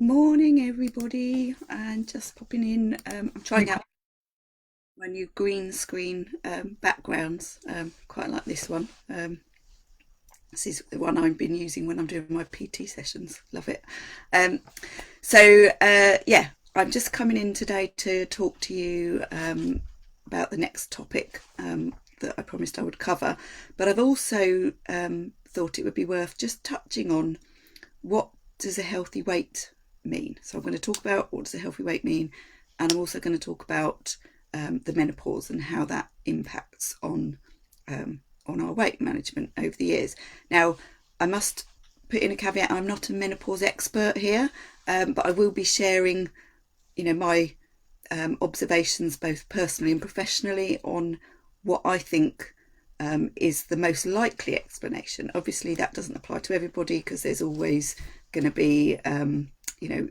Morning, everybody, and just popping in. I'm trying out my new green screen backgrounds. Quite like this one. This is the one I've been using when I'm doing my PT sessions. Love it. Um, yeah, I'm just coming in today to talk to you about the next topic that I promised I would cover. But I've also thought it would be worth just touching on what does a healthy weight mean. So I'm going to talk about what does a healthy weight mean, and I'm also going to talk about the menopause and how that impacts on our weight management over the years. Now, I must put in a caveat: I'm not a menopause expert here, but I will be sharing, my observations both personally and professionally on what I think is the most likely explanation. Obviously, that doesn't apply to everybody because there's always going to be,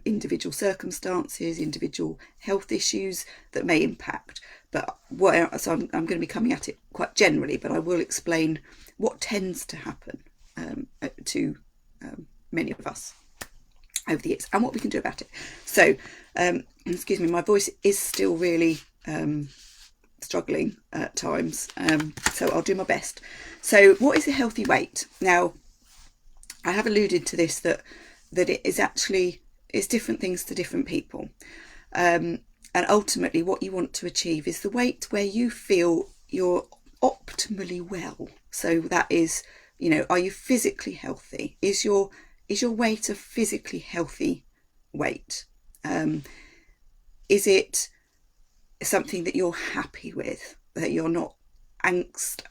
individual circumstances, individual health issues that may impact. But I'm going to be coming at it quite generally, but I will explain what tends to happen to many of us over the years and what we can do about it. So, excuse me, my voice is still really struggling at times, so I'll do my best. So what is a healthy weight? Now, I have alluded to this, that it is actually, it's different things to different people, and ultimately what you want to achieve is the weight where you feel you're optimally well. So that is, are you physically healthy? Is your weight a physically healthy weight? Is it something that you're happy with, that you're not angst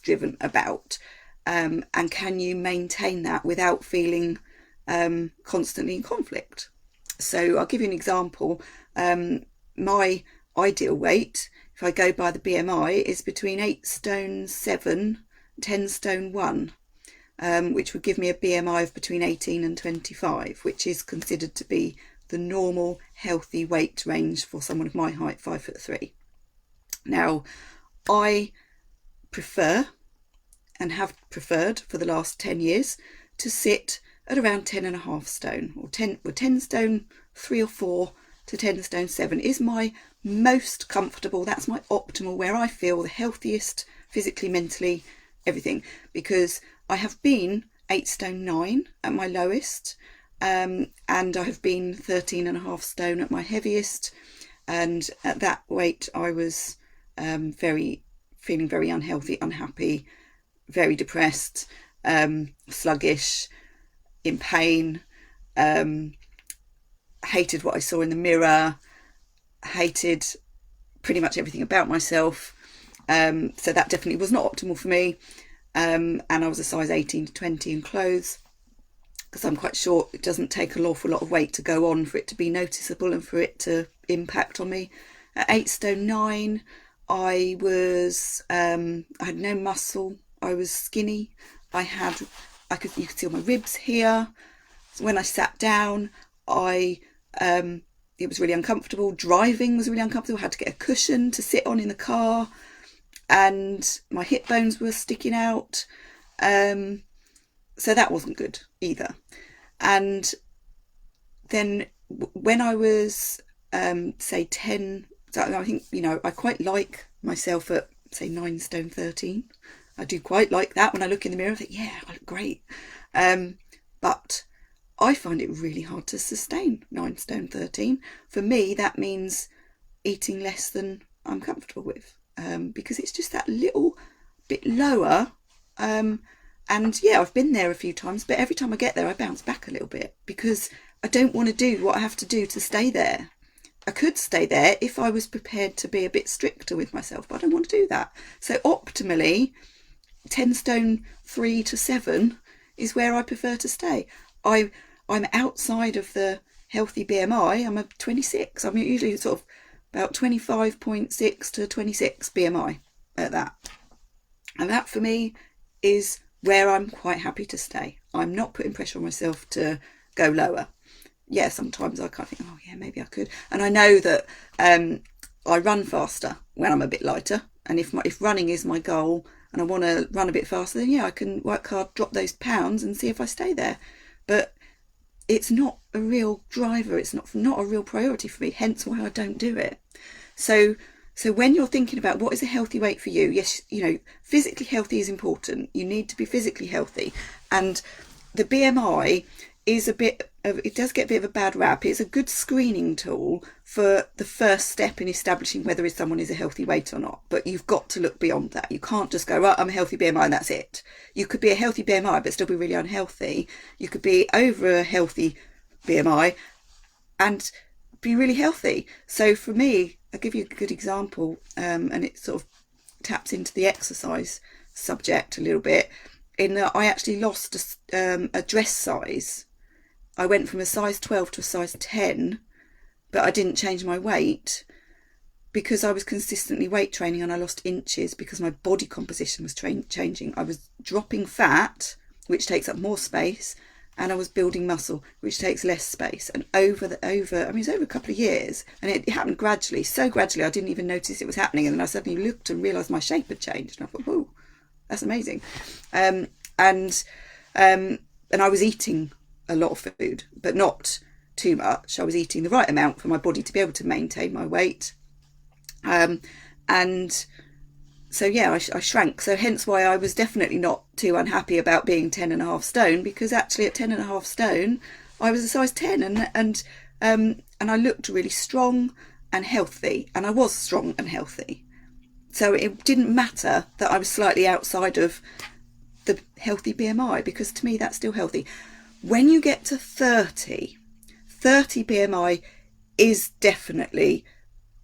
driven about, and can you maintain that without feeling constantly in conflict? So I'll give you an example. My ideal weight, if I go by the BMI, is between 8 stone 7, 10 stone 1, which would give me a BMI of between 18 and 25, which is considered to be the normal healthy weight range for someone of my height, 5'3". Now, I prefer and have preferred for the last 10 years to sit at around 10.5 stone, or 10 stone 3 or 4 to 10 stone 7 is my most comfortable. That's my optimal, where I feel the healthiest physically, mentally, everything, because I have been 8 stone 9 at my lowest, and I have been 13.5 stone at my heaviest, and at that weight I was feeling very unhealthy, unhappy, very depressed, sluggish, in pain, hated what I saw in the mirror, hated pretty much everything about myself. So that definitely was not optimal for me. And I was a size 18 to 20 in clothes, because I'm quite short. It doesn't take an awful lot of weight to go on for it to be noticeable and for it to impact on me. At 8 stone 9, I had no muscle. I was skinny. You could see all my ribs here. So when I sat down, it was really uncomfortable. Driving was really uncomfortable. I had to get a cushion to sit on in the car, and my hip bones were sticking out. So that wasn't good either. And then when I was, say 10, so I think, I quite like myself at, say, 9 stone 13. I do quite like that. When I look in the mirror, I think, yeah, I look great. But I find it really hard to sustain 9 stone 13. For me, that means eating less than I'm comfortable with, because it's just that little bit lower. And yeah, I've been there a few times, but every time I get there, I bounce back a little bit, because I don't want to do what I have to do to stay there. I could stay there if I was prepared to be a bit stricter with myself, but I don't want to do that. So optimally, 10 stone 3 to 7 is where I prefer to stay. I'm outside of the healthy BMI. I'm a 26. I'm usually sort of about 25.6 to 26 BMI at that. And that for me is where I'm quite happy to stay. I'm not putting pressure on myself to go lower. Yeah, sometimes I kind of think, oh yeah, maybe I could. And I know that I run faster when I'm a bit lighter. And if running is my goal and I want to run a bit faster, then yeah, I can work hard, drop those pounds and see if I stay there. But it's not a real driver. It's not a real priority for me, hence why I don't do it. So when you're thinking about what is a healthy weight for you, yes, physically healthy is important. You need to be physically healthy. And the BMI is it does get a bit of a bad rap. It's a good screening tool for the first step in establishing whether someone is a healthy weight or not. But you've got to look beyond that. You can't just go, right, I'm a healthy BMI and that's it. You could be a healthy BMI but still be really unhealthy. You could be over a healthy BMI and be really healthy. So for me, I'll give you a good example, and it sort of taps into the exercise subject a little bit, in that I actually lost a dress size. I went from a size 12 to a size 10, but I didn't change my weight because I was consistently weight training, and I lost inches because my body composition was changing. I was dropping fat, which takes up more space, and I was building muscle, which takes less space. And it was over a couple of years, and it happened gradually, so gradually I didn't even notice it was happening. And then I suddenly looked and realised my shape had changed, and I thought, whoa, that's amazing. And I was eating a lot of food, but not too much. I was eating the right amount for my body to be able to maintain my weight. And so yeah, I shrank. So hence why I was definitely not too unhappy about being 10.5 stone, because actually at 10.5 stone I was a size 10, and I looked really strong and healthy, and I was strong and healthy. So it didn't matter that I was slightly outside of the healthy BMI, because to me that's still healthy. When you get to 30 BMI is definitely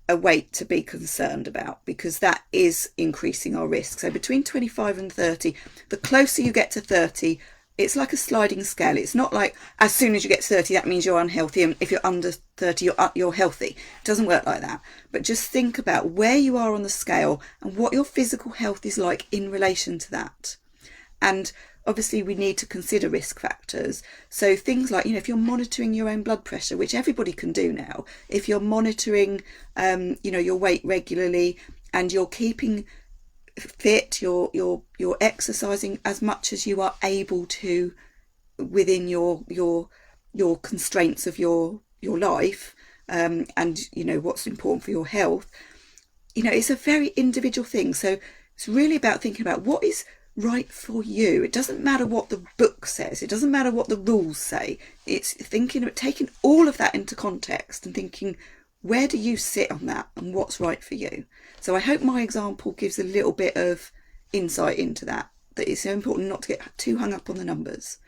a weight to be concerned about, because that is increasing our risk. So between 25 and 30, the closer you get to 30, it's like a sliding scale. It's not like as soon as you get to 30 that means you're unhealthy, and if you're under 30 you're healthy. It doesn't work like that. But just think about where you are on the scale and what your physical health is like in relation to that. And obviously we need to consider risk factors. So things like, if you're monitoring your own blood pressure, which everybody can do now, if you're monitoring, your weight regularly, and you're keeping fit, you're exercising as much as you are able to within your constraints of your life, and what's important for your health. It's a very individual thing. So it's really about thinking about what is right for you. It doesn't matter what the book says, it doesn't matter what the rules say. It's thinking of taking all of that into context and thinking, where do you sit on that and what's right for you? So I hope my example gives a little bit of insight into that it's so important not to get too hung up on the numbers.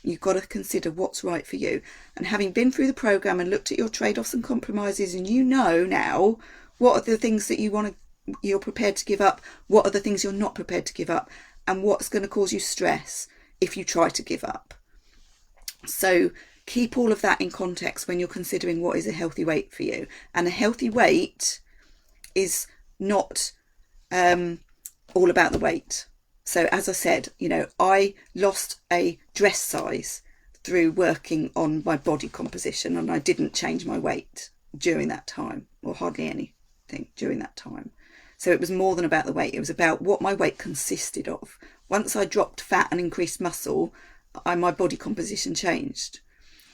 You've got to consider what's right for you. And having been through the programme and looked at your trade-offs and compromises, and now what are the things that you're prepared to give up, what are the things you're not prepared to give up, and what's going to cause you stress if you try to give up. So keep all of that in context when you're considering what is a healthy weight for you. And a healthy weight is not all about the weight. So as I said, I lost a dress size through working on my body composition, and I didn't change my weight during that time, or hardly anything during that time. So it was more than about the weight. It was about what my weight consisted of. Once I dropped fat and increased muscle, my body composition changed.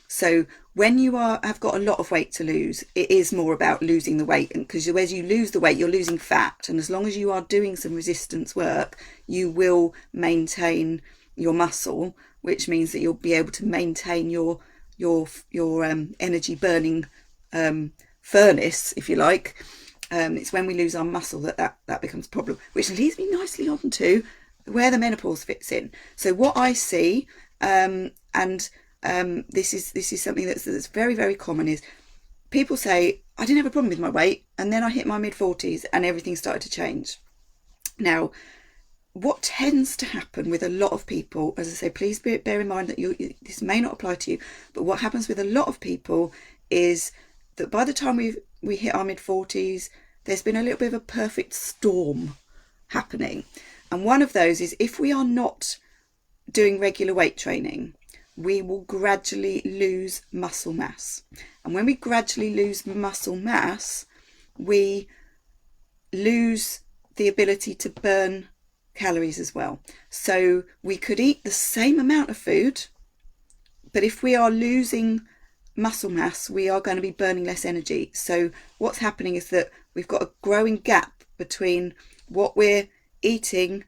So when you have got a lot of weight to lose, it is more about losing the weight. And because as you lose the weight, you're losing fat. And as long as you are doing some resistance work, you will maintain your muscle, which means that you'll be able to maintain your energy burning furnace, if you like. It's when we lose our muscle that becomes a problem, which leads me nicely on to where the menopause fits in. So what I see, this is something that's very, very common, is people say, I didn't have a problem with my weight, and then I hit my mid-40s and everything started to change. Now, what tends to happen with a lot of people, as I say, please bear in mind that this may not apply to you, but what happens with a lot of people is that by the time we hit our mid-40s, there's been a little bit of a perfect storm happening. And one of those is, if we are not doing regular weight training, we will gradually lose muscle mass. And when we gradually lose muscle mass, we lose the ability to burn calories as well. So we could eat the same amount of food, But if we are losing muscle mass, we are going to be burning less energy. So what's happening is that we've got a growing gap between what we're eating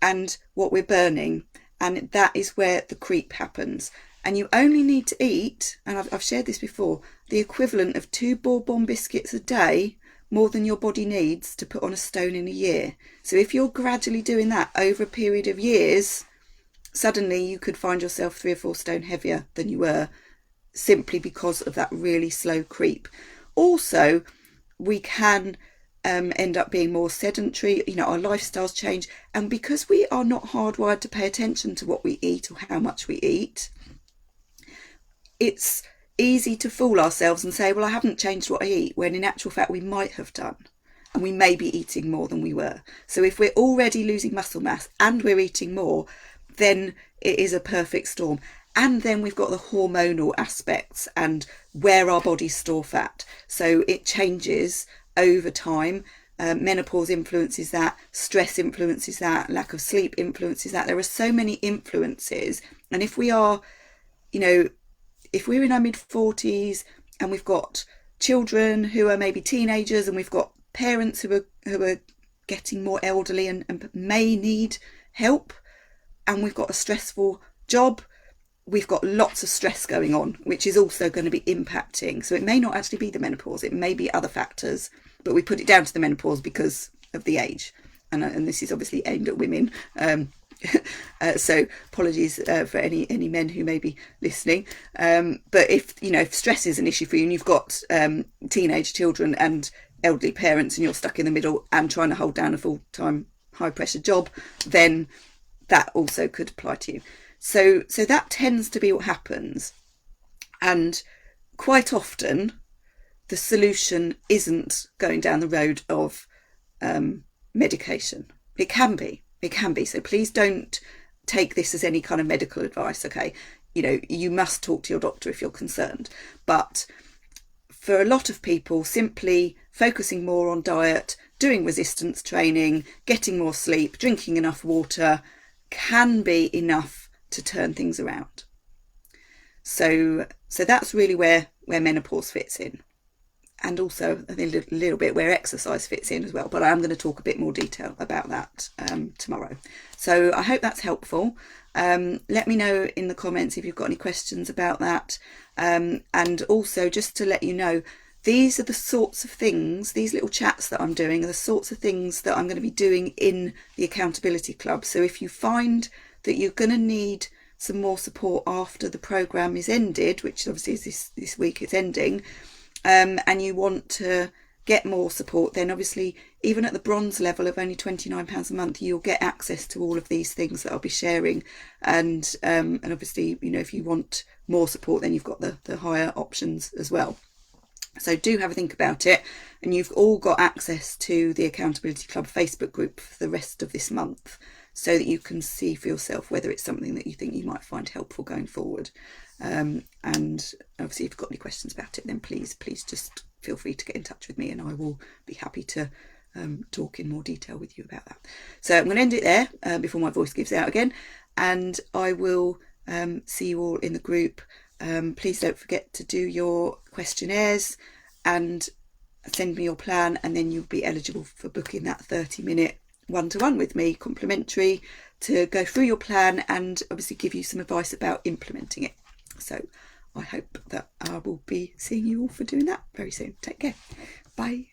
and what we're burning, and that is where the creep happens. And you only need to eat, and I've shared this before, the equivalent of 2 bourbon biscuits a day more than your body needs to put on a stone in a year. So if you're gradually doing that over a period of years, suddenly you could find yourself 3 or 4 stone heavier than you were, simply because of that really slow creep. Also, we can end up being more sedentary. Our lifestyles change, and because we are not hardwired to pay attention to what we eat or how much we eat, it's easy to fool ourselves and say, well, I haven't changed what I eat, when in actual fact we might have done, and we may be eating more than we were. So if we're already losing muscle mass and we're eating more, then it is a perfect storm. And then we've got the hormonal aspects and where our bodies store fat. So it changes over time. Menopause influences that, stress influences that, lack of sleep influences that. There are so many influences. And if we are, if we're in our mid-40s and we've got children who are maybe teenagers, and we've got parents who are getting more elderly and may need help, and we've got a stressful job, we've got lots of stress going on, which is also going to be impacting. So it may not actually be the menopause, it may be other factors, but we put it down to the menopause because of the age. And this is obviously aimed at women. So apologies for any men who may be listening. But if stress is an issue for you, and you've got teenage children and elderly parents, and you're stuck in the middle and trying to hold down a full-time high-pressure job, then that also could apply to you. So that tends to be what happens. And quite often the solution isn't going down the road of medication. It can be. So please don't take this as any kind of medical advice, okay? You must talk to your doctor if you're concerned. But for a lot of people, simply focusing more on diet, doing resistance training, getting more sleep, drinking enough water can be enough to turn things around. So that's really where menopause fits in. And also a little bit where exercise fits in as well. But I am going to talk a bit more detail about that tomorrow. So I hope that's helpful. Let me know in the comments if you've got any questions about that. And also, just to let you know, these are the sorts of things, these little chats that I'm doing are the sorts of things that I'm going to be doing in the Accountability Club. So if you find that you're going to need some more support after the programme is ended, which obviously is this week it's ending, and you want to get more support, then obviously even at the bronze level of only £29 a month, you'll get access to all of these things that I'll be sharing. And obviously, if you want more support, then you've got the higher options as well. So do have a think about it. And you've all got access to the Accountability Club Facebook group for the rest of this month, so that you can see for yourself whether it's something that you think you might find helpful going forward. And obviously, if you've got any questions about it, then please just feel free to get in touch with me, and I will be happy to talk in more detail with you about that. So I'm going to end it there before my voice gives out again, and I will see you all in the group. Please don't forget to do your questionnaires and send me your plan, and then you'll be eligible for booking that 30-minute one-to-one with me, complimentary, to go through your plan and obviously give you some advice about implementing it. So I hope that I will be seeing you all for doing that very soon. Take care. Bye.